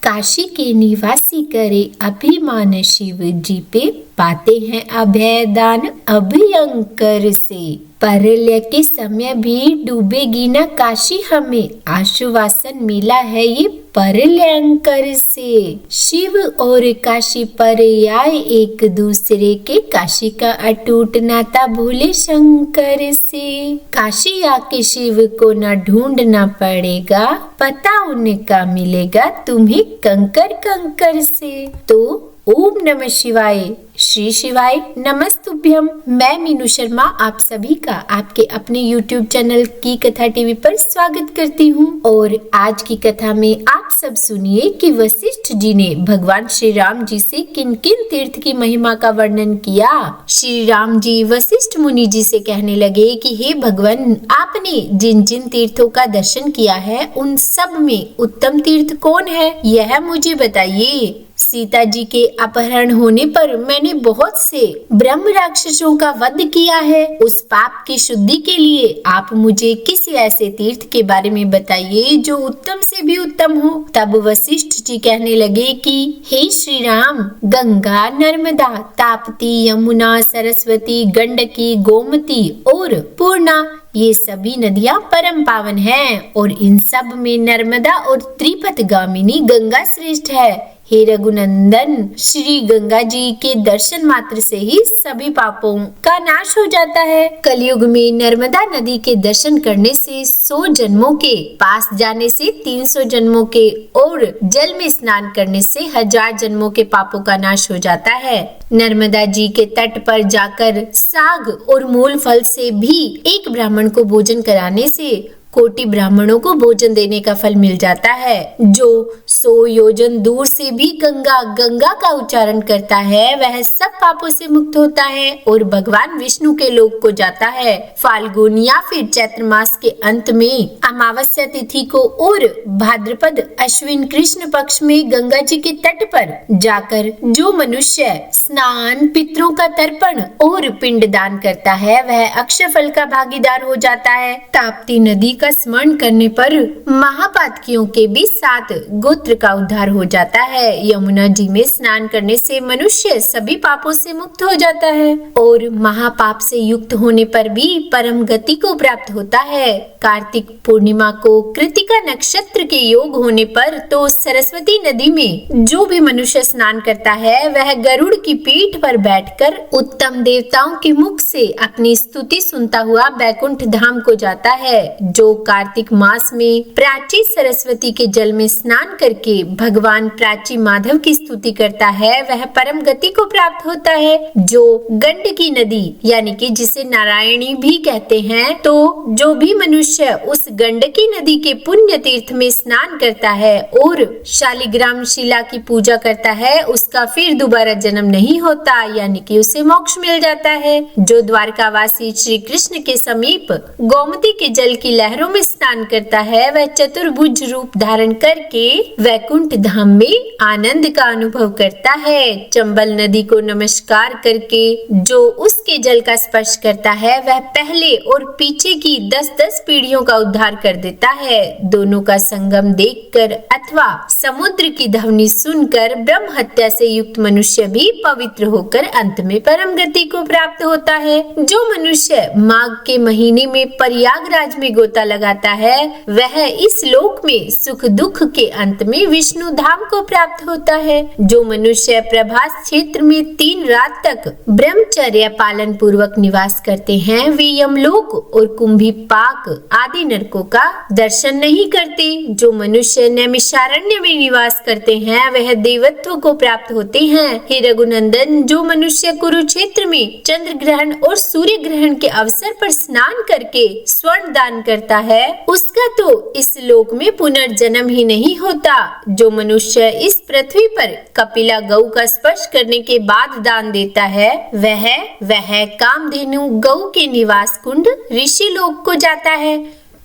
काशी के निवासी करे अभिमान शिव जी पे, पाते हैं अभय दान अभयंकर से। परलय के समय भी डूबेगी न काशी, हमें आश्वासन मिला है ये परलयंकर से। शिव और काशी पर आए एक दूसरे के, काशी का अटूट नाता भोले शंकर से। काशी आके शिव को न ढूंढना पड़ेगा, पता उनका मिलेगा तुम्हें कंकर कंकर से। तो ओम नमः शिवाय, श्री शिवाय नमस्तुभ्यम। मैं मीनू शर्मा आप सभी का आपके अपने YouTube चैनल की कथा टीवी पर स्वागत करती हूँ। और आज की कथा में आप सब सुनिए कि वशिष्ठ जी ने भगवान श्री राम जी से किन किन तीर्थ की महिमा का वर्णन किया। श्री राम जी वशिष्ठ मुनि जी से कहने लगे कि हे भगवान, आपने जिन जिन तीर्थों का दर्शन किया है उन सब में उत्तम तीर्थ कौन है, यह मुझे बताइए। सीता जी के अपहरण होने पर मैंने बहुत से ब्रह्म राक्षसों का वध किया है, उस पाप की शुद्धि के लिए आप मुझे किसी ऐसे तीर्थ के बारे में बताइए जो उत्तम से भी उत्तम हो। तब वशिष्ठ जी कहने लगे कि हे श्री राम, गंगा, नर्मदा, ताप्ती, यमुना, सरस्वती, गंडकी, गोमती और पूर्णा, ये सभी नदियां परम पावन हैं और इन सब में नर्मदा और त्रिपथगामिनी गंगा श्रेष्ठ है। हे रघुनंदन, श्री गंगा जी के दर्शन मात्र से ही सभी पापों का नाश हो जाता है। कलयुग में नर्मदा नदी के दर्शन करने से 100 जन्मों के, पास जाने से 300 जन्मों के और जल में स्नान करने से 1000 जन्मों के पापों का नाश हो जाता है। नर्मदा जी के तट पर जाकर साग और मूल फल से भी एक ब्राह्मण को भोजन कराने से कोटि ब्राह्मणों को भोजन देने का फल मिल जाता है। जो 100 योजन दूर से भी गंगा गंगा का उच्चारण करता है वह सब पापों से मुक्त होता है और भगवान विष्णु के लोक को जाता है। फाल्गुन या फिर चैत्र मास के अंत में अमावस्या तिथि को और भाद्रपद अश्विन कृष्ण पक्ष में गंगा जी के तट पर जाकर जो मनुष्य स्नान, पितरों का तर्पण और पिंड दान करता है वह अक्षय फल का भागीदार हो जाता है। ताप्ती नदी का स्मरण करने पर महापातकियों के भी 7 गोत्र का उद्धार हो जाता है। यमुना जी में स्नान करने से मनुष्य सभी पापों से मुक्त हो जाता है और महापाप से युक्त होने पर भी परम गति को प्राप्त होता है। कार्तिक पूर्णिमा को कृतिका नक्षत्र के योग होने पर तो सरस्वती नदी में जो भी मनुष्य स्नान करता है वह गरुड़ की पीठ पर बैठकर उत्तम देवताओं के मुख से अपनी स्तुति सुनता हुआ बैकुंठ धाम को जाता है। जो कार्तिक मास में प्राची सरस्वती के जल में स्नान करके भगवान प्राची माधव की स्तुति करता है वह परम गति को प्राप्त होता है। जो गंडकी नदी यानी कि जिसे नारायणी भी कहते हैं, तो जो भी मनुष्य उस गंडकी नदी के पुण्य तीर्थ में स्नान करता है और शालिग्राम शिला की पूजा करता है उसका फिर दोबारा जन्म नहीं होता, यानी कि उसे मोक्ष मिल जाता है। जो द्वारकावासी श्री कृष्ण के समीप गोमती के जल की लहरों में स्नान करता है वह चतुर्भुज रूप धारण करके वैकुंठ धाम में आनंद का अनुभव करता है। चंबल नदी को नमस्कार करके जो उसके जल का स्पर्श करता है वह पहले और पीछे की 10-10 पीढ़ियों का उद्धार कर देता है। दोनों का संगम देखकर अथवा समुद्र की ध्वनि सुनकर ब्रह्म हत्या से युक्त मनुष्य भी पवित्र होकर अंत में परम गति को प्राप्त होता है। जो मनुष्य माघ के महीने में प्रयागराज में गोता लगाता है वह इस लोक में सुख दुख के अंत में विष्णु धाम को प्राप्त होता है। जो मनुष्य प्रभास क्षेत्र में 3 रात तक ब्रह्मचर्य पालन पूर्वक निवास करते हैं वे यमलोक और कुंभी पाक आदि नरकों का दर्शन नहीं करते। जो मनुष्य नैमिषारण्य में निवास करते हैं वह देवत्व को प्राप्त होते हैं। हे रघुनंदन, जो मनुष्य कुरुक्षेत्र में चंद्र ग्रहण और सूर्य ग्रहण के अवसर पर स्नान करके स्वर्ण दान करता है उसका तो इस लोक में पुनर्जन्म ही नहीं होता। जो मनुष्य इस पृथ्वी पर कपिला गौ का स्पर्श करने के बाद दान देता है वह कामधेनु गौ के निवास कुंड ऋषि लोक को जाता है।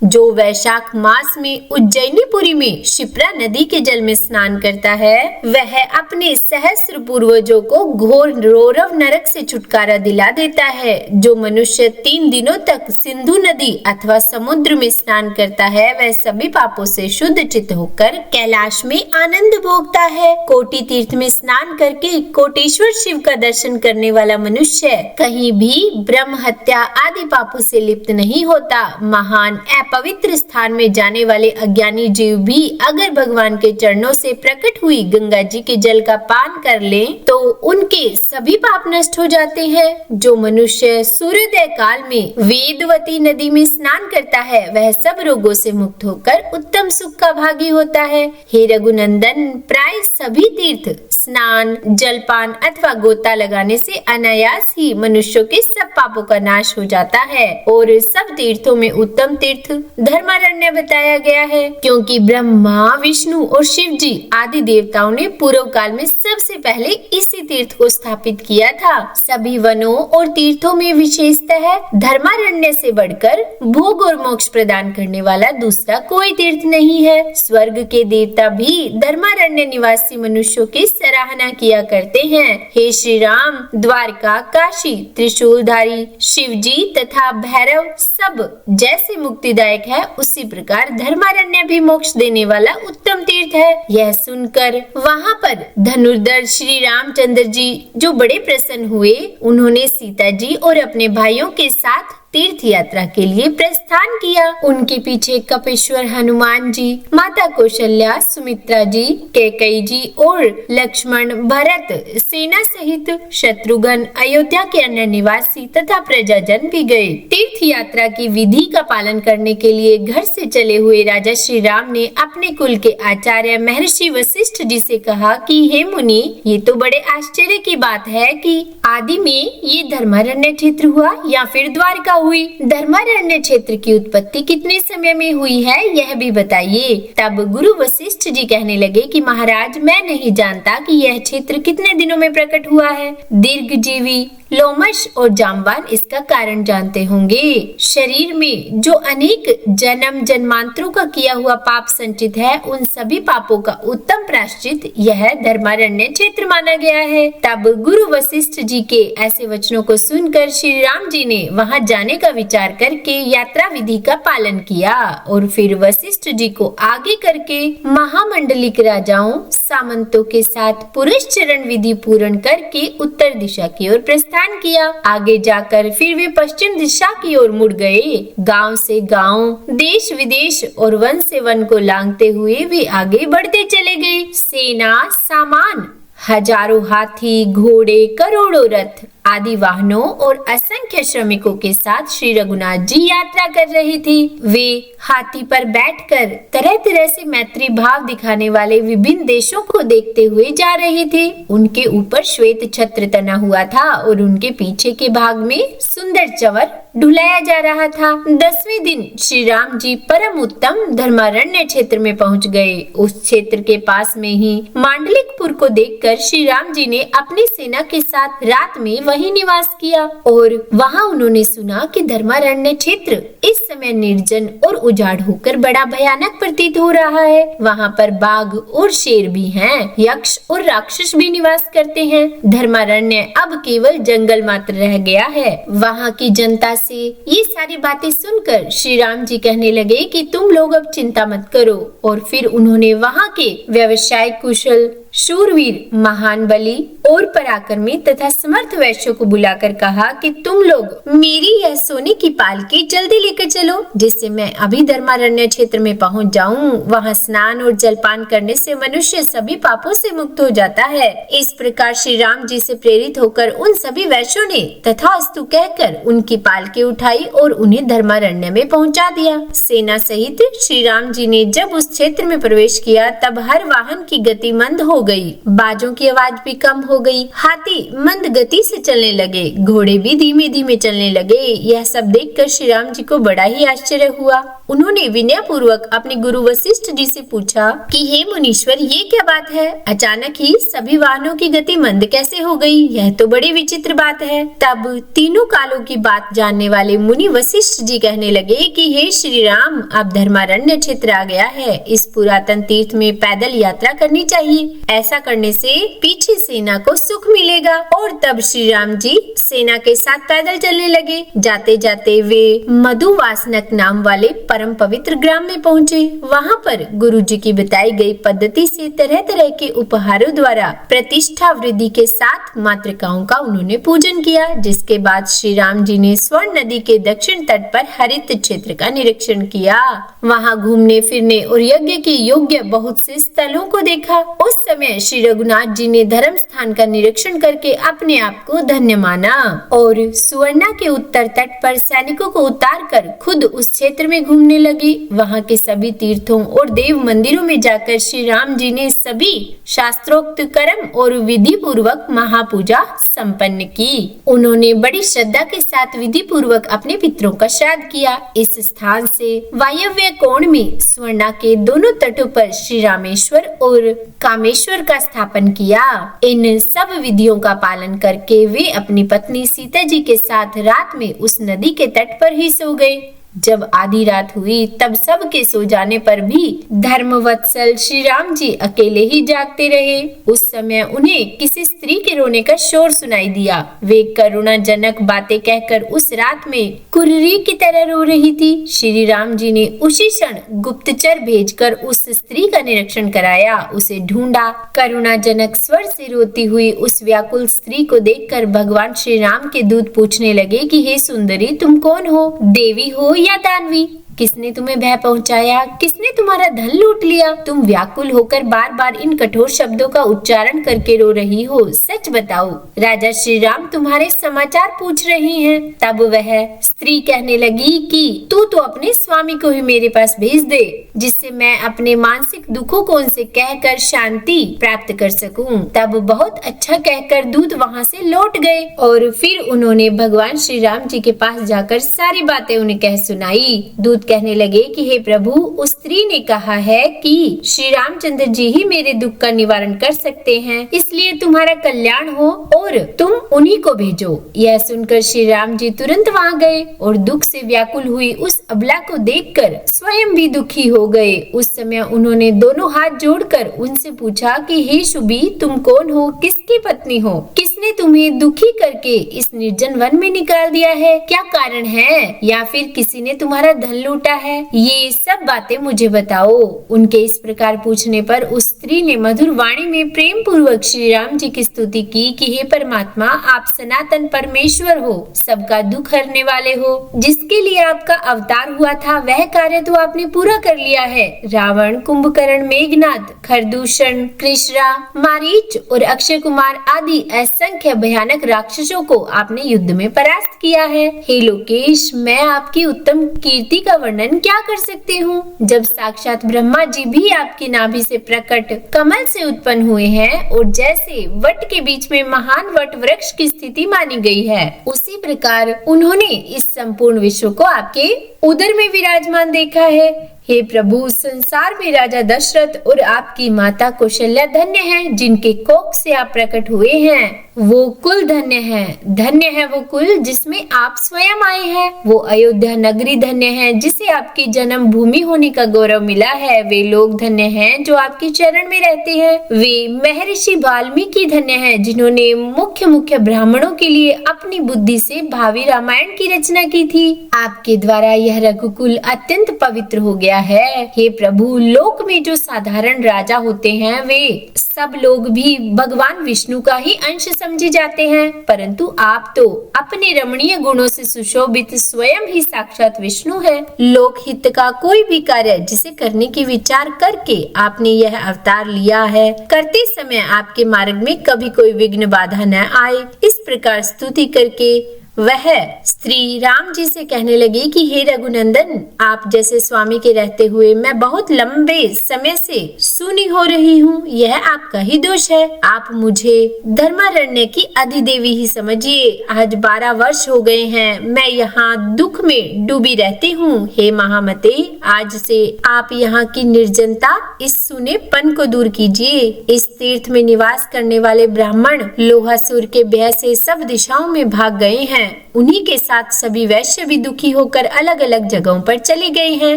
जो वैशाख मास में उज्जैनीपुरी में शिप्रा नदी के जल में स्नान करता है वह अपने सहस्त्र पूर्वजों को घोर रौरव नरक से छुटकारा दिला देता है। जो मनुष्य 3 दिनों तक सिंधु नदी अथवा समुद्र में स्नान करता है वह सभी पापों से शुद्ध चित्त होकर कैलाश में आनंद भोगता है। कोटि तीर्थ में स्नान करके कोटेश्वर शिव का दर्शन करने वाला मनुष्य कहीं भी ब्रह्म हत्या आदि पापों से लिप्त नहीं होता। महान अपवित्र स्थान में जाने वाले अज्ञानी जीव भी अगर भगवान के चरणों से प्रकट हुई गंगा जी के जल का पान कर लें तो उनके सभी पाप नष्ट हो जाते हैं। जो मनुष्य सूर्योदय काल में वेदवती नदी में स्नान करता है वह सब रोगों से मुक्त होकर उत्तम सुख का भागी होता है। हे रघुनंदन, प्राय सभी तीर्थ स्नान, जलपान अथवा गोता लगाने से अनायास ही मनुष्यों के सब पापों का नाश हो जाता है और सब तीर्थों में उत्तम तीर्थ धर्मारण्य बताया गया है, क्योंकि ब्रह्मा, विष्णु और शिव जी आदि देवताओं ने पूर्व काल में सबसे पहले इसी तीर्थ को स्थापित किया था। सभी वनों और तीर्थों में विशेषतः धर्मारण्य से बढ़कर भोग और मोक्ष प्रदान करने वाला दूसरा कोई तीर्थ नहीं है। स्वर्ग के देवता भी धर्मारण्य निवासी मनुष्यों की सराहना किया करते हैं। हे श्री राम, द्वारका, काशी, त्रिशूलधारी शिव जी तथा भैरव सब जैसे मुक्तिदायक है उसी प्रकार धर्मारण्य भी मोक्ष देने वाला उत्तम तीर्थ है। यह सुनकर वहाँ पर धनुर्धर श्री रामचंद्र जी जो बड़े प्रसन्न हुए, उन्होंने सीता जी और अपने भाइयों के साथ तीर्थ यात्रा के लिए प्रस्थान किया। उनके पीछे कपेश्वर हनुमान जी, माता कौशल्या, सुमित्रा जी, कैकेयी जी और लक्ष्मण, भरत सेना सहित शत्रुघ्न, अयोध्या के अन्य निवासी तथा प्रजाजन भी गए। तीर्थ यात्रा की विधि का पालन करने के लिए घर से चले हुए राजा श्री राम ने अपने कुल के आचार्य महर्षि वशिष्ठ जी से कहा कि हे मुनि, ये तो बड़े आश्चर्य की बात है कि आदि में ये धर्मारण्य क्षेत्र हुआ या फिर द्वारका हुई। धर्मारण्य क्षेत्र की उत्पत्ति कितने समय में हुई है यह भी बताइए। तब गुरु वशिष्ठ जी कहने लगे कि महाराज, मैं नहीं जानता कि यह क्षेत्र कितने दिनों में प्रकट हुआ है। दीर्घजीवी लोमश और जाम्बान इसका कारण जानते होंगे। शरीर में जो अनेक जन्म जन्मांतरों का किया हुआ पाप संचित है, उन सभी पापों का उत्तम प्रायश्चित यह धर्मारण्य क्षेत्र माना गया है। तब गुरु वशिष्ठ जी के ऐसे वचनों को सुनकर श्री राम जी ने वहां जाने का विचार करके यात्रा विधि का पालन किया और फिर वशिष्ठ जी को आगे करके महामंडलिक राजाओं सामंतों के साथ पुरुष चरण विधि पूर्ण करके उत्तर दिशा की ओर प्रस्थान किया। आगे जाकर फिर वे पश्चिम दिशा की ओर मुड़ गए। गांव से गांव, देश विदेश और वन से वन को लांघते हुए वे आगे बढ़ते चले गए। सेना, सामान, हजारों हाथी, घोड़े, करोड़ों रथ आदि वाहनों और असंख्य श्रमिकों के साथ श्री रघुनाथ जी यात्रा कर रहे थे। वे हाथी पर बैठकर तरह तरह से मैत्री भाव दिखाने वाले विभिन्न देशों को देखते हुए जा रहे थे। उनके ऊपर श्वेत छत्र तना हुआ था और उनके पीछे के भाग में सुंदर चवर ढुलाया जा रहा था। 10वें दिन श्री राम जी परम उत्तम धर्मारण्य क्षेत्र में पहुंच गए। उस क्षेत्र के पास में ही मांडलिकपुर को देखकर श्री राम जी ने अपनी सेना के साथ रात में वहीं निवास किया और वहां उन्होंने सुना कि धर्मारण्य क्षेत्र इस समय निर्जन और उजाड़ होकर बड़ा भयानक प्रतीत हो रहा है। वहां पर बाघ और शेर भी हैं, यक्ष और राक्षस भी निवास करते हैं। धर्मारण्य अब केवल जंगल मात्र रह गया है। वहां की जनता से ये सारी बातें सुनकर श्री राम जी कहने लगे कि तुम लोग अब चिंता मत करो। और फिर उन्होंने वहां के व्यवसाय कुशल, शूरवीर, महान बली और पराक्रमी तथा समर्थ वैश्यों को बुलाकर कहा कि तुम लोग मेरी यह सोने की पालकी जल्दी लेकर चलो, जिससे मैं अभी धर्मारण्य क्षेत्र में पहुंच जाऊं। वहां स्नान और जलपान करने से मनुष्य सभी पापों से मुक्त हो जाता है। इस प्रकार श्री राम जी से प्रेरित होकर उन सभी वैश्यों ने तथास्तु कहकर उनकी पालकी उठाई और उन्हें धर्मारण्य में पहुंचा दिया। सेना सहित श्री राम जी ने जब उस क्षेत्र में प्रवेश किया तब हर वाहन की गति मंद हो गई, बाजों की आवाज भी कम हो गई, हाथी मंद गति से चलने लगे, घोड़े भी धीमे धीमे चलने लगे। यह सब देखकर श्री राम जी को बड़ा ही आश्चर्य हुआ। उन्होंने विनय पूर्वक अपने गुरु वशिष्ठ जी से पूछा कि हे मुनीश्वर, ये क्या बात है? अचानक ही सभी वाहनों की गति मंद कैसे हो गई? यह तो बड़ी विचित्र बात है। तब तीनों कालों की बात जानने आने वाले मुनि वशिष्ठ जी कहने लगे कि हे श्री राम, अब धर्मारण्य क्षेत्र आ गया है, इस पुरातन तीर्थ में पैदल यात्रा करनी चाहिए। ऐसा करने से पीछे सेना को सुख मिलेगा। और तब श्री राम जी सेना के साथ पैदल चलने लगे। जाते जाते वे मधुवासनक नाम वाले परम पवित्र ग्राम में पहुँचे। वहाँ पर गुरु जी की बताई गई पद्धति से तरह तरह के उपहारों द्वारा प्रतिष्ठा वृद्धि के साथ मातृकाओं का उन्होंने पूजन किया। जिसके बाद श्री राम जी ने स्वर्ण नदी के दक्षिण तट पर हरित क्षेत्र का निरीक्षण किया। वहाँ घूमने फिरने और यज्ञ के योग्य बहुत से स्थलों को देखा। उस समय श्री रघुनाथ जी ने धर्म स्थान का निरीक्षण करके अपने आप को धन्य माना और सुवर्णा के उत्तर तट पर सैनिकों को उतारकर खुद उस क्षेत्र में घूमने लगे। वहाँ के सभी तीर्थों और देव मंदिरों में जाकर श्री राम जी ने सभी शास्त्रोक्त कर्म और विधि पूर्वक महापूजा संपन्न की। उन्होंने बड़ी श्रद्धा के साथ विधि पूर्वक अपने पितरों का श्राद्ध किया। इस स्थान से वायव्य कोण में स्वर्णा के दोनों तटों पर श्री रामेश्वर और कामेश्वर का स्थापन किया। इन सब विधियों का पालन करके वे अपनी पत्नी सीता जी के साथ रात में उस नदी के तट पर ही सो गए। जब आधी रात हुई तब सबके सो जाने पर भी धर्मवत्सल श्री राम जी अकेले ही जागते रहे। उस समय उन्हें किसी स्त्री के रोने का शोर सुनाई दिया। वे करुणाजनक बातें कहकर उस रात में कुर्री की तरह रो रही थी। श्री राम जी ने उसी क्षण गुप्तचर भेजकर उस स्त्री का निरीक्षण कराया, उसे ढूंढा। करुणाजनक स्वर से रोती हुई उस व्याकुल स्त्री को देखकर भगवान श्री राम के दूत पूछने लगे कि हे सुंदरी, तुम कौन हो? देवी हो या दानवी? किसने तुम्हें भय पहुंचाया? किसने तुम्हारा धन लूट लिया? तुम व्याकुल होकर बार बार इन कठोर शब्दों का उच्चारण करके रो रही हो, सच बताओ। राजा श्री राम तुम्हारे समाचार पूछ रहे हैं। तब वह स्त्री कहने लगी कि तू तो अपने स्वामी को ही मेरे पास भेज दे, जिससे मैं अपने मानसिक दुखों को उनसे कहकर शांति प्राप्त कर सकूं। तब बहुत अच्छा कहकर दूत वहाँ से लौट गए और फिर उन्होंने भगवान श्री राम जी के पास जाकर सारी बातें उन्हें कह सुनाई। दूत कहने लगे कि हे प्रभु, उस स्त्री ने कहा है कि श्री रामचंद्र जी ही मेरे दुख का निवारण कर सकते हैं, इसलिए तुम्हारा कल्याण हो और तुम उन्हीं को भेजो। यह सुनकर श्री राम जी तुरंत वहाँ गए और दुख से व्याकुल हुई उस अबला को देखकर स्वयं भी दुखी हो गए। उस समय उन्होंने दोनों हाथ जोड़कर उनसे पूछा कि हे शुभी, तुम कौन हो? किसकी पत्नी हो? किसने तुम्हें दुखी करके इस निर्जन वन में निकाल दिया है? क्या कारण है? या फिर किसी ने तुम्हारा धन लूटा है? ये सब बातें मुझे बताओ। उनके इस प्रकार पूछने पर उस स्त्री ने मधुर वाणी में प्रेम पूर्वक श्री राम जी की स्तुति की कि हे परमात्मा, आप सनातन परमेश्वर हो, सबका दुख हरने वाले हो। जिसके लिए आपका अवतार हुआ था वह कार्य तो आपने पूरा कर लिया है। रावण, कुंभकर्ण, मेघनाद, खरदूषण, कृष्णा, मारीच और अक्षय कुमार आदि असंख्य भयानक राक्षसों को आपने युद्ध में परास्त किया है। हे लोकेश, मैं आपकी उत्तम कीर्ति का वर्णन क्या कर सकती हूँ, जब साक्षात ब्रह्मा जी भी आपकी नाभि से प्रकट कमल से उत्पन्न हुए हैं और जैसे वट के बीच में महान वट वृक्ष की स्थिति मानी गई है, उसी प्रकार उन्होंने इस संपूर्ण विश्व को आपके उदर में विराजमान देखा है। हे प्रभु, संसार में राजा दशरथ और आपकी माता कौशल्या धन्य हैं, जिनके कोख से आप प्रकट हुए हैं। वो कुल धन्य है। धन्य है वो कुल जिसमें आप स्वयं आए हैं। वो अयोध्या नगरी धन्य है, जिसे आपकी जन्म भूमि होने का गौरव मिला है। वे लोग धन्य हैं जो आपके चरण में रहते हैं। वे महर्षि वाल्मीकि धन्य हैं, जिन्होंने मुख्य मुख्य ब्राह्मणों के लिए अपनी बुद्धि से भावी रामायण की रचना की थी। आपके द्वारा यह रघुकुल अत्यंत पवित्र हो गया है। हे प्रभु, लोक में जो साधारण राजा होते हैं वे सब लोग भी भगवान विष्णु का ही अंश समझे जाते हैं, परंतु आप तो अपने रमणीय गुणों से सुशोभित स्वयं ही साक्षात विष्णु है। लोक हित का कोई भी कार्य जिसे करने की विचार करके आपने यह अवतार लिया है, करते समय आपके मार्ग में कभी कोई विघ्न बाधा न आए। इस प्रकार स्तुति करके वह स्त्री राम जी से कहने लगी कि हे रघुनंदन, आप जैसे स्वामी के रहते हुए मैं बहुत लंबे समय से सूनी हो रही हूँ, यह आपका ही दोष है। आप मुझे धर्मारण्य की अधिदेवी ही समझिए। आज 12 वर्ष हो गए हैं, मैं यहाँ दुख में डूबी रहती हूँ। हे महामते, आज से आप यहाँ की निर्जनता, इस सूनेपन को दूर कीजिए। इस तीर्थ में निवास करने वाले ब्राह्मण लोहासुर के भय से सब दिशाओं में भाग गए हैं। उन्हीं के साथ सभी वैश्य भी दुखी होकर अलग अलग जगहों पर चले गए हैं।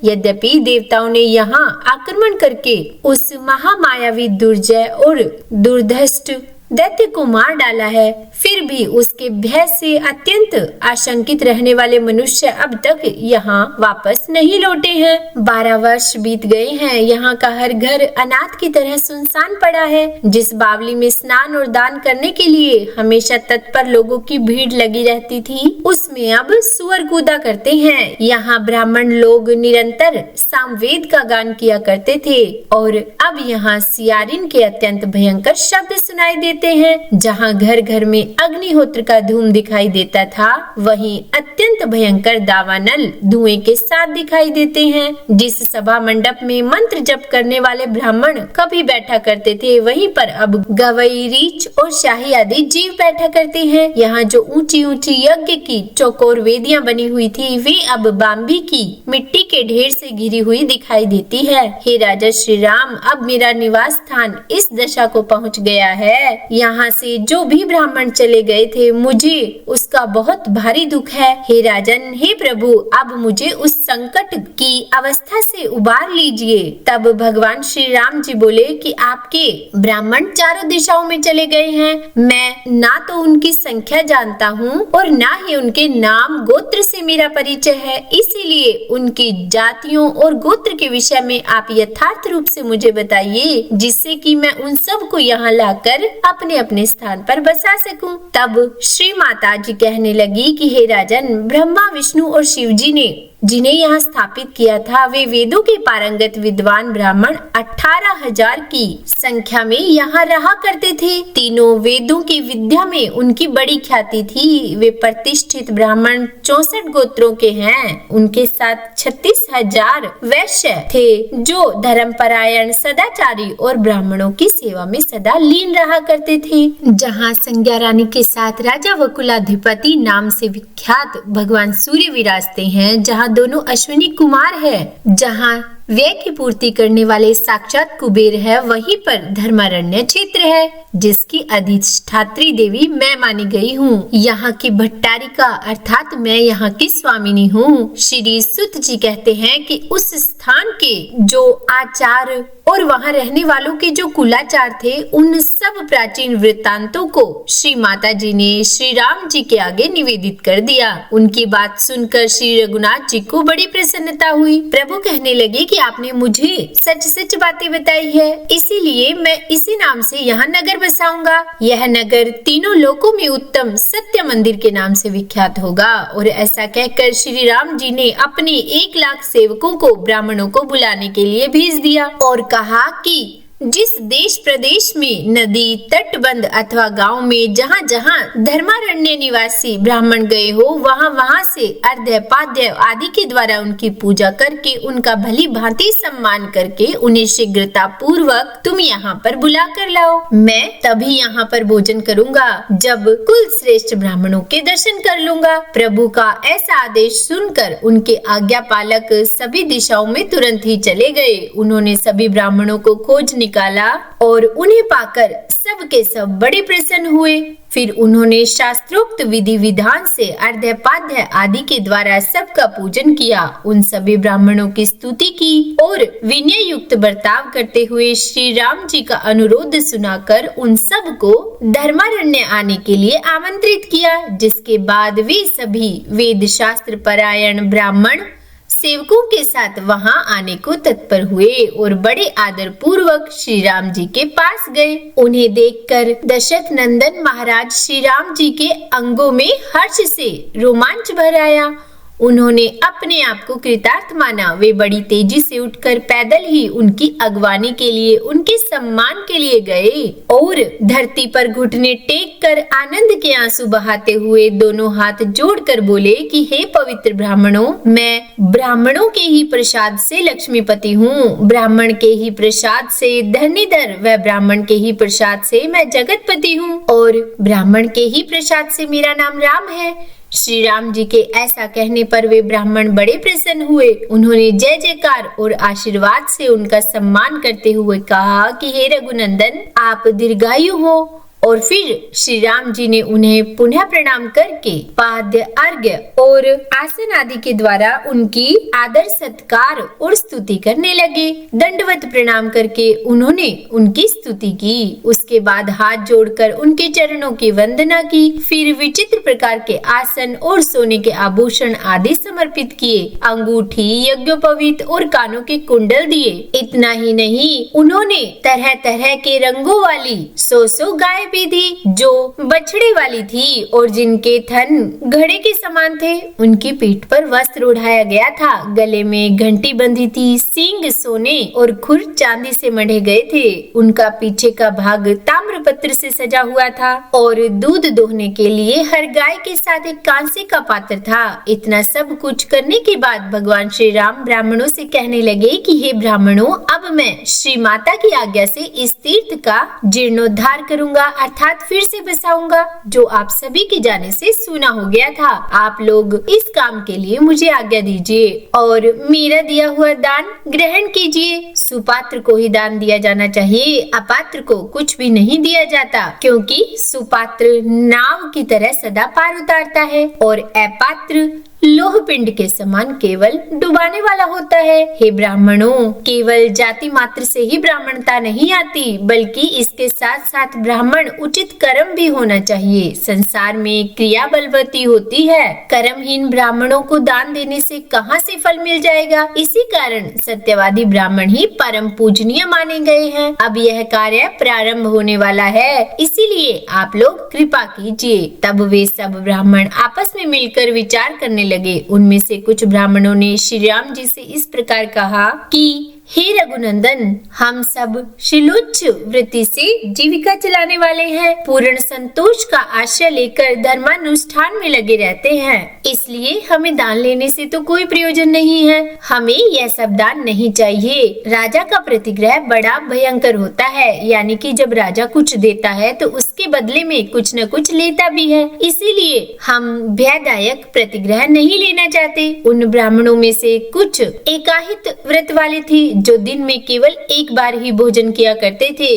यद्यपि देवताओं ने यहाँ आक्रमण करके उस महामायावी दुर्जय और दुर्धष्ट दैत्य को मार डाला है, फिर भी उसके भय से अत्यंत आशंकित रहने वाले मनुष्य अब तक यहाँ वापस नहीं लौटे हैं। 12 वर्ष बीत गए हैं, यहाँ का हर घर अनाथ की तरह सुनसान पड़ा है। जिस बावली में स्नान और दान करने के लिए हमेशा तत्पर लोगों की भीड़ लगी रहती थी, उसमें अब सुअर कूदा करते हैं। यहाँ ब्राह्मण लोग निरंतर सामवेद का गान किया करते थे और अब यहाँ सियारिन के अत्यंत भयंकर शब्द सुनाई देते हैं। जहाँ घर घर में अग्निहोत्र का धूम दिखाई देता था, वहीं अत्यंत भयंकर दावानल धुएं के साथ दिखाई देते हैं। जिस सभा मंडप में मंत्र जप करने वाले ब्राह्मण कभी बैठा करते थे, वहीं पर अब गवई, रीछ और शाही आदि जीव बैठा करते हैं। यहाँ जो ऊंची ऊंची यज्ञ की चौकोर वेदियां बनी हुई थी, वे अब बाम्बी की मिट्टी के ढेर से घिरी हुई दिखाई देती है। हे राजा श्री राम, अब मेरा निवास स्थान इस दशा को पहुँच गया है। यहाँ से जो भी ब्राह्मण चले गए थे, मुझे उसका बहुत भारी दुख है। हे राजन, हे प्रभु, अब मुझे उस संकट की अवस्था से उबार लीजिए। तब भगवान श्री राम जी बोले कि आपके ब्राह्मण चारों दिशाओं में चले गए हैं। मैं ना तो उनकी संख्या जानता हूँ और ना ही उनके नाम गोत्र से मेरा परिचय है, इसीलिए उनकी जातियों और गोत्र के विषय में आप यथार्थ रूप से मुझे बताइए, जिससे कि मैं उन सब को यहाँ लाकर अपने अपने स्थान पर बसा सकूं। तब श्री माता जी कहने लगी कि हे राजन, ब्रह्मा, विष्णु और शिव जी ने जिन्हें यहाँ स्थापित किया था, वे वेदों के पारंगत विद्वान ब्राह्मण 18,000 की संख्या में यहाँ रहा करते थे। तीनों वेदों की विद्या में उनकी बड़ी ख्याति थी। वे प्रतिष्ठित ब्राह्मण 64 गोत्रों के हैं। उनके साथ 36,000 वैश्य थे, जो धर्मपरायण, सदाचारी और ब्राह्मणों की सेवा में सदा लीन रहा करते थे। जहाँ संज्ञा रानी के साथ राजा वकुलाधिपति नाम से विख्यात भगवान सूर्य विराजते हैं, जहाँ दोनों अश्विनी कुमार है, जहाँ व्यय की पूर्ति करने वाले साक्षात कुबेर है, वहीं पर धर्मारण्य क्षेत्र है, जिसकी अधिष्ठात्री देवी मैं मानी गई हूँ। यहाँ की भट्टारिका अर्थात मैं यहाँ की स्वामिनी हूँ। श्री सुत जी कहते हैं कि उस स्थान के जो आचार और वहाँ रहने वालों के जो कुलाचार थे, उन सब प्राचीन वृत्तांतों को श्री माता जी ने श्री राम जी के आगे निवेदित कर दिया। उनकी बात सुनकर श्री रघुनाथ जी को बड़ी प्रसन्नता हुई। प्रभु कहने लगे कि आपने मुझे सच सच बातें बताई है, इसीलिए मैं इसी नाम से यहाँ नगर बसाऊंगा। यह नगर तीनों लोकों में उत्तम सत्य मंदिर के नाम से विख्यात होगा। और ऐसा कहकर श्री राम जी ने अपने 1 लाख सेवकों को ब्राह्मणों को बुलाने के लिए भेज दिया और कहा कि जिस देश प्रदेश में नदी, तटबंध अथवा गांव में जहाँ जहाँ धर्मारण्य निवासी ब्राह्मण गए हो, वहाँ से अर्घ्य, पाद्य आदि के द्वारा उनकी पूजा करके, उनका भली भांति सम्मान करके उन्हें शीघ्रता पूर्वक तुम यहाँ पर बुला कर लाओ। मैं तभी यहाँ पर भोजन करूँगा जब कुल श्रेष्ठ ब्राह्मणों के दर्शन कर लूंगा। प्रभु का ऐसा आदेश सुनकर उनके आज्ञा पालक सभी दिशाओं में तुरंत ही चले गए। उन्होंने सभी ब्राह्मणों को खोज निकाला और उन्हें पाकर सब के सब बड़े प्रसन्न हुए। फिर उन्होंने शास्त्रोक्त विधि विधान से अर्घ्य, पाद्य आदि के द्वारा सबका पूजन किया। उन सभी ब्राह्मणों की स्तुति की और विनय युक्त बर्ताव करते हुए श्री राम जी का अनुरोध सुनाकर उन सब को धर्मारण्य आने के लिए आमंत्रित किया। जिसके बाद वे सभी वेद शास्त्र परायण ब्राह्मण सेवकों के साथ वहां आने को तत्पर हुए और बड़े आदर पूर्वक श्री राम जी के पास गए। उन्हें देखकर दशरथ नंदन महाराज श्री राम जी के अंगों में हर्ष से रोमांच भर आया। उन्होंने अपने आप को कृतार्थ माना। वे बड़ी तेजी से उठकर पैदल ही उनकी अगवानी के लिए, उनके सम्मान के लिए गए और धरती पर घुटने टेक कर आनंद के आंसू बहाते हुए दोनों हाथ जोड़कर बोले कि हे पवित्र ब्राह्मणों, मैं ब्राह्मणों के ही प्रसाद से लक्ष्मीपति हूँ, ब्राह्मण के ही प्रसाद से धरणीधर व ब्राह्मण के ही प्रसाद से मैं जगतपति हूँ और ब्राह्मण के ही प्रसाद से मेरा नाम राम है। श्री राम जी के ऐसा कहने पर वे ब्राह्मण बड़े प्रसन्न हुए। उन्होंने जय जयकार और आशीर्वाद से उनका सम्मान करते हुए कहा कि हे रघुनंदन, आप दीर्घायु हो। और फिर श्री राम जी ने उन्हें पुनः प्रणाम करके पाद्य, अर्घ्य और आसन आदि के द्वारा उनकी आदर सत्कार और स्तुति करने लगे। दंडवत प्रणाम करके उन्होंने उनकी स्तुति की। उसके बाद हाथ जोड़कर उनके चरणों की वंदना की। फिर विचित्र प्रकार के आसन और सोने के आभूषण आदि समर्पित किए। अंगूठी, यज्ञोपवीत और कानों के कुंडल दिए। इतना ही नहीं, उन्होंने तरह तरह के रंगों वाली 100 गाय भी दी जो बछड़े वाली थी और जिनके थन घड़े के समान थे। उनकी पीठ पर वस्त्र ओढ़ाया गया था, गले में घंटी बंधी थी, सींग सोने और खुर चांदी से मढ़े गए थे। उनका पीछे का भाग ताम्रपत्र से सजा हुआ था और दूध दोहने के लिए हर गाय के साथ एक कांसे का पात्र था। इतना सब कुछ करने के बाद भगवान श्री राम ब्राह्मणों से कहने लगे कि हे ब्राह्मणों, अब मैं श्री माता की आज्ञा से इस तीर्थ का जीर्णोद्धार करूंगा, अर्थात फिर से बसाऊंगा, जो आप सभी के जाने से सूना हो गया था। आप लोग इस काम के लिए मुझे आज्ञा दीजिए और मेरा दिया हुआ दान ग्रहण कीजिए। सुपात्र को ही दान दिया जाना चाहिए, अपात्र को कुछ भी नहीं दिया जाता, क्योंकि सुपात्र नाव की तरह सदा पार उतारता है और अपात्र लोह पिंड के समान केवल डुबाने वाला होता है। हे ब्राह्मणों, केवल जाति मात्र से ही ब्राह्मणता नहीं आती, बल्कि इसके साथ साथ ब्राह्मण उचित कर्म भी होना चाहिए। संसार में क्रिया बलवती होती है, कर्महीन ब्राह्मणों को दान देने से कहाँ से फल मिल जाएगा। इसी कारण सत्यवादी ब्राह्मण ही परम पूजनीय माने गए हैं। अब यह कार्य प्रारंभ होने वाला है, इसीलिए आप लोग कृपा कीजिए। तब वे सब ब्राह्मण आपस में मिलकर विचार करने लगे। उनमें से कुछ ब्राह्मणों ने श्री राम जी से इस प्रकार कहा कि हे रघुनंदन, हम सब शिलोच्छ वृत्ति से जीविका चलाने वाले हैं, पूर्ण संतोष का आश्रय लेकर धर्मानुष्ठान में लगे रहते हैं, इसलिए हमें दान लेने से तो कोई प्रयोजन नहीं है। हमें यह सब दान नहीं चाहिए। राजा का प्रतिग्रह बड़ा भयंकर होता है, यानी कि जब राजा कुछ देता है तो उसके बदले में कुछ न कुछ लेता भी है, इसीलिए हम भयदायक प्रतिग्रह नहीं लेना चाहते। उन ब्राह्मणों में से कुछ एकाहित व्रत वाले थे, जो दिन में केवल एक बार ही भोजन किया करते थे।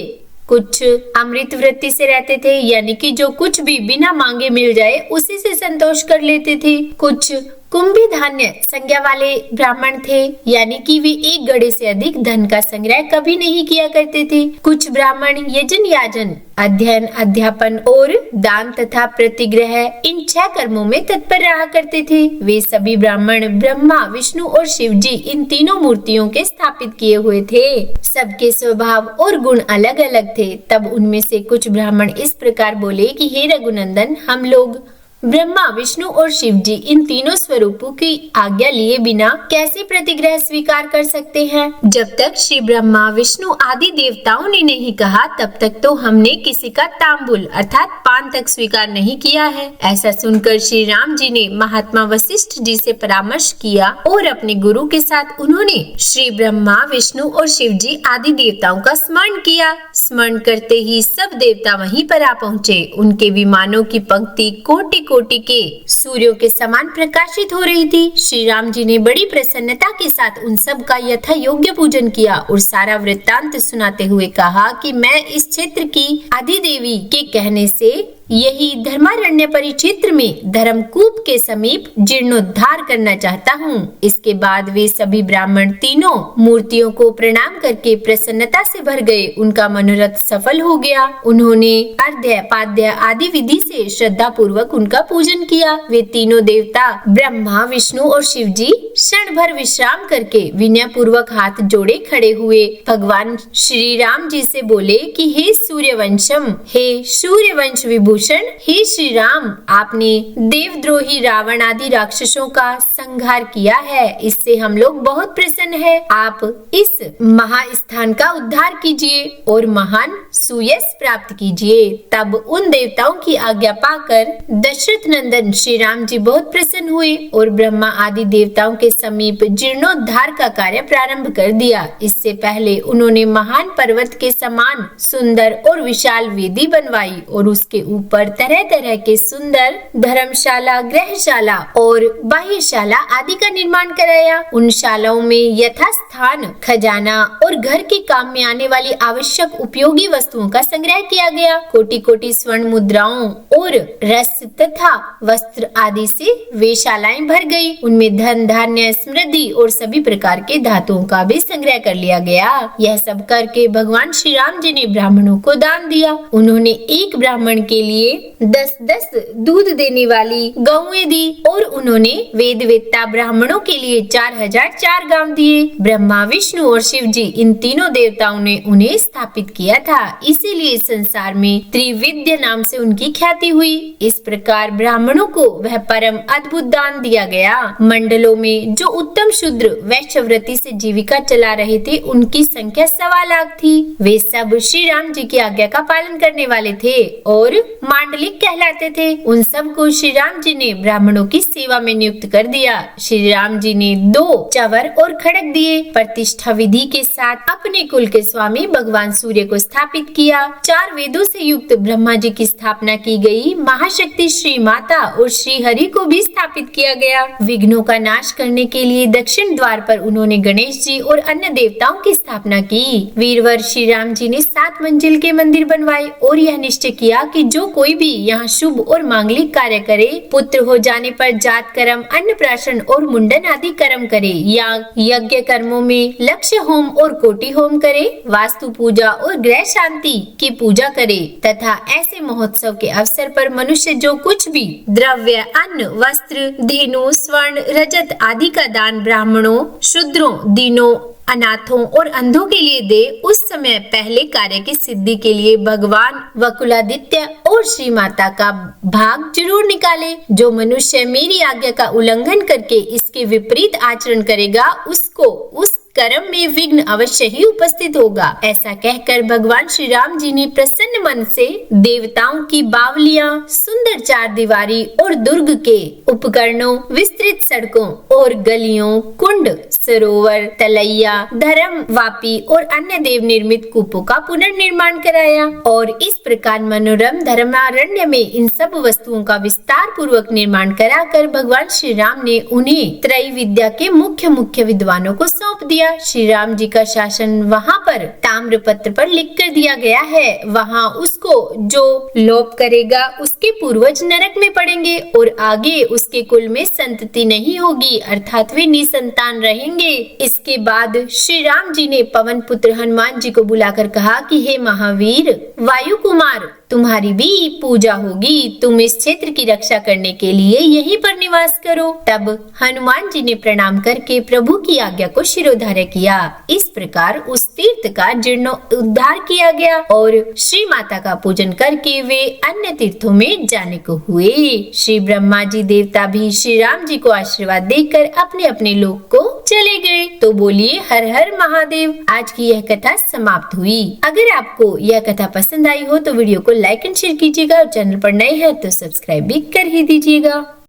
कुछ अमृत वृत्ति से रहते थे, यानी कि जो कुछ भी बिना मांगे मिल जाए उसी से संतोष कर लेते थे। कुछ कुंभी धान्य संज्ञा वाले ब्राह्मण थे, यानी कि वे एक गड़े से अधिक धन का संग्रह कभी नहीं किया करते थे। कुछ ब्राह्मण यजन याजन, अध्ययन, अध्यापन और दान तथा प्रतिग्रह, इन 6 कर्मों में तत्पर रहा करते थे। वे सभी ब्राह्मण ब्रह्मा, विष्णु और शिव जी, इन तीनों मूर्तियों के स्थापित किए हुए थे। सबके स्वभाव और गुण अलग अलग थे। तब उनमें से कुछ ब्राह्मण इस प्रकार बोले कि हे रघुनंदन, हम लोग ब्रह्मा, विष्णु और शिव जी, इन तीनों स्वरूपों की आज्ञा लिए बिना कैसे प्रतिग्रह स्वीकार कर सकते हैं। जब तक श्री ब्रह्मा, विष्णु आदि देवताओं ने नहीं कहा, तब तक तो हमने किसी का तांबुल अर्थात पान तक स्वीकार नहीं किया है। ऐसा सुनकर श्री राम जी ने महात्मा वशिष्ठ जी से परामर्श किया और अपने गुरु के साथ उन्होंने श्री ब्रह्मा, विष्णु और शिव जी आदि देवताओं का स्मरण किया। स्मरण करते ही सब देवता वहीं पर आ पहुँचे। उनके विमानों की पंक्ति कोटि कोटि के सूर्यों के समान प्रकाशित हो रही थी। श्री राम जी ने बड़ी प्रसन्नता के साथ उन सब का यथा योग्य पूजन किया और सारा वृत्तांत सुनाते हुए कहा कि मैं इस क्षेत्र की आदिदेवी के कहने से यही धर्मारण्य परिक्षेत्र में धर्मकूप के समीप जीर्णोद्धार करना चाहता हूँ। इसके बाद वे सभी ब्राह्मण तीनों मूर्तियों को प्रणाम करके प्रसन्नता से भर गए। उनका मनोरथ सफल हो गया। उन्होंने अर्घ्य, पाद्य आदि विधि से श्रद्धा पूर्वक उनका पूजन किया। वे तीनों देवता ब्रह्मा, विष्णु और शिव जी क्षण भर विश्राम करके विनय पूर्वक हाथ जोड़े खड़े हुए भगवान श्री राम जी से बोले कि हे सूर्यवंशम, हे सूर्यवंश विभूषण, विभूषण, हे श्री राम, आपने देवद्रोही रावण आदि राक्षसों का संहार किया है, इससे हम लोग बहुत प्रसन्न हैं। आप इस महास्थान का उद्धार कीजिए और महान सुयश प्राप्त कीजिए। तब उन देवताओं की आज्ञा पाकर दशरथ नंदन श्री राम जी बहुत प्रसन्न हुए और ब्रह्मा आदि देवताओं के समीप जीर्णोद्धार का कार्य प्रारंभ कर दिया। इससे पहले उन्होंने महान पर्वत के समान सुंदर और विशाल वेदी बनवाई और उसके ऊपर तरह तरह के सुंदर धर्मशाला, ग्रहशाला और बाह्यशाला आदि का निर्माण कराया। उन शालाओं में यथास्थान खजाना और घर के काम में आने वाली आवश्यक उपयोगी वस्तुओं का संग्रह किया गया। कोटि कोटि स्वर्ण मुद्राओं और रस तथा वस्त्र आदि से वे शालाएं भर गई। उनमें धन, धान्य, समृद्धि और सभी प्रकार के धातुओं का भी संग्रह कर लिया गया। यह सब करके भगवान श्री राम जी ने ब्राह्मणों को दान दिया। उन्होंने एक ब्राह्मण के लिए 10-10 दूध देने वाली गौएं दी और उन्होंने वेद वेत्ता ब्राह्मणों के लिए 4004 गांव दिए। ब्रह्मा, विष्णु और शिव जी, इन तीनों देवताओं ने उन्हें स्थापित किया था, इसीलिए संसार में त्रिविद्या नाम से उनकी ख्याति हुई। इस प्रकार ब्राह्मणों को वह परम अद्भुत दान दिया गया। मंडलों में जो उत्तम शूद्र वैश्यव्रती से जीविका चला रहे थे, उनकी संख्या 1.25 लाख थी। वे सब श्री राम जी की आज्ञा का पालन करने वाले थे और मांडलिक कहलाते थे। उन सब को श्री राम जी ने ब्राह्मणों की सेवा में नियुक्त कर दिया। श्री राम जी ने 2 चवर और खड़ग दिए। प्रतिष्ठा विधि के साथ अपने कुल के स्वामी भगवान सूर्य को स्थापित किया। 4 वेदों से युक्त ब्रह्मा जी की स्थापना की गई। महाशक्ति श्री माता और श्री हरि को भी स्थापित किया गया। विघ्नों का नाश करने के लिए दक्षिण द्वार पर उन्होंने गणेश जी और अन्य देवताओं की स्थापना की। वीरवर श्री राम जी ने 7 मंजिल के मंदिर बनवाए और यह निश्चय किया कि जो कोई भी यहाँ शुभ और मांगलिक कार्य करे, पुत्र हो जाने पर जात कर्म, अन्नप्राशन और मुंडन आदि कर्म करे, या यज्ञ कर्मों में लक्ष्य होम और कोटि होम करे, वास्तु पूजा और ग्रह शांति की पूजा करे, तथा ऐसे महोत्सव के अवसर पर मनुष्य जो कुछ भी द्रव्य, अन्न, वस्त्र, धेनु, स्वर्ण, रजत आदि का दान ब्राह्मणों, शूद्रों, दीनों, अनाथों और अंधों के लिए दे, उस समय पहले कार्य की सिद्धि के लिए भगवान वकुलादित्य और श्री माता का भाग जरूर निकाले। जो मनुष्य मेरी आज्ञा का उल्लंघन करके इसके विपरीत आचरण करेगा, उसको उस कर्म में विघ्न अवश्य ही उपस्थित होगा। ऐसा कहकर भगवान श्री राम जी ने प्रसन्न मन से देवताओं की बावलियां, सुंदर 4 दीवारी और दुर्ग के उपकरणों, विस्तृत सड़कों और गलियों, कुंड, सरोवर, तलैया, धर्म वापी और अन्य देव निर्मित कूपों का पुनर्निर्माण कराया और इस प्रकार मनोरम धर्मारण्य में इन सब वस्तुओं का विस्तार पूर्वक निर्माण कराकर भगवान श्री राम ने उन्हें त्रैविद्या के मुख्य विद्वानों को सौंप दिया। श्री राम जी का शासन वहाँ पर ताम्रपत्र पर लिख कर दिया गया है। वहाँ उसको जो लोप करेगा उसके पूर्वज नरक में पड़ेंगे और आगे उसके कुल में संतति नहीं होगी, अर्थात वे निसंतान रहेंगे। इसके बाद श्री राम जी ने पवन पुत्र हनुमान जी को बुलाकर कहा कि हे महावीर वायु कुमार, तुम्हारी भी पूजा होगी। तुम इस क्षेत्र की रक्षा करने के लिए यहीं पर निवास करो। तब हनुमान जी ने प्रणाम करके प्रभु की आज्ञा को शिरोधार्य किया। इस प्रकार उस तीर्थ का जीर्णोद्धार किया गया और श्री माता का पूजन करके वे अन्य तीर्थों में जाने को हुए। श्री ब्रह्मा जी देवता भी श्री राम जी को आशीर्वाद देकर अपने अपने लोक को चले गए। तो बोलिए हर हर महादेव। आज की यह कथा समाप्त हुई। अगर आपको यह कथा पसंद आई हो तो वीडियो को लाइक एंड शेयर कीजिएगा और चैनल पर नए हैं तो सब्सक्राइब भी कर ही दीजिएगा।